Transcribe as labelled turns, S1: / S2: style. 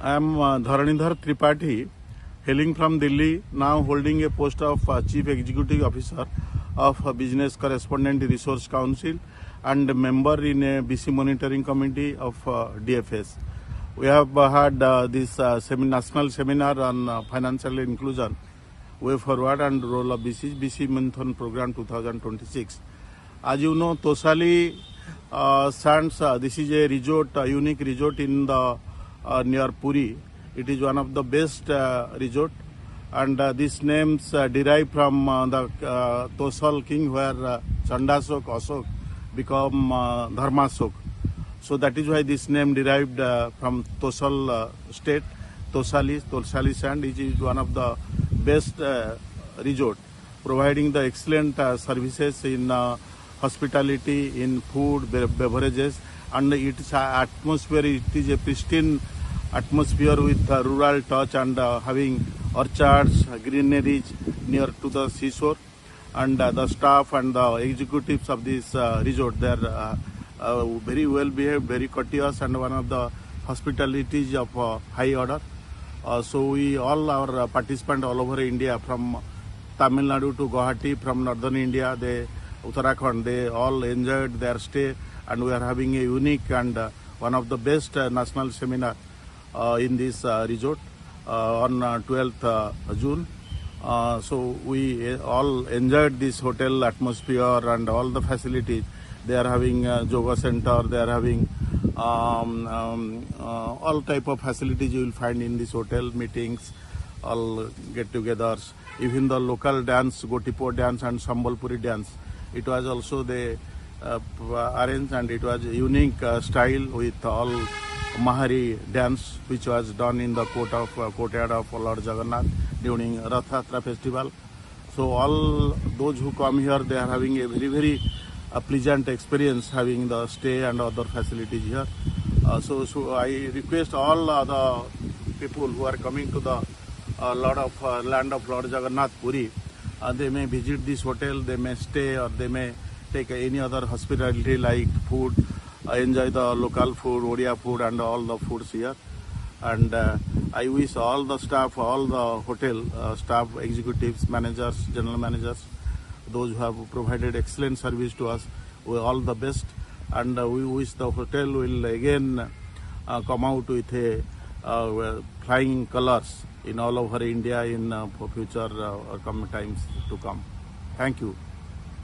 S1: I am Dharanidhar Tripathi, hailing from Delhi, now holding a post of Chief Executive Officer of Business Correspondent Resource Council and a member in a BC Monitoring Committee of DFS. We have had this national seminar on financial inclusion, way forward and role of BC Marathon Program 2026. As you know, Tosali stands, this is a resort, a unique resort in the near Puri. It is one of the best resort, and these names derive from the Tosal king, where Chandasok Asok become Dharmasok. So that is why this name derived from Tosal state, Tosali sand. It is one of the best resort, providing the excellent services in hospitality, in food, beverages, and its atmosphere. It is a pristine atmosphere with rural touch and having orchards, greeneries near to the seashore. And the staff and the executives of this resort, they are very well behaved, very courteous, and one of the hospitalities of high order. So we all our participants all over India, from Tamil Nadu to Guwahati, from northern India, Uttarakhand, they all enjoyed their stay, and we are having a unique and one of the best national seminar in this resort on 12th June. So we all enjoyed this hotel atmosphere and all the facilities. They are having a yoga center, they are having all type of facilities you will find in this hotel, meetings, all get-togethers. Even the local dance, Gotipo dance and Sambalpuri dance, it was also they arranged, and it was a unique style with all Mahari dance, which was done in the courtyard of Lord Jagannath during Rath Yatra festival. So all those who come here, they are having a very pleasant experience having the stay and other facilities here. So I request all the people who are coming to the land of Lord Jagannath Puri, they may visit this hotel, they may stay, or they may take any other hospitality like food, enjoy the local food, Odia food, and all the foods here. And I wish all the staff, all the hotel staff, executives, managers, general managers, those who have provided excellent service to us, all the best. And we wish the hotel will again come out with a flying colors in all over India in future times to come. Thank you.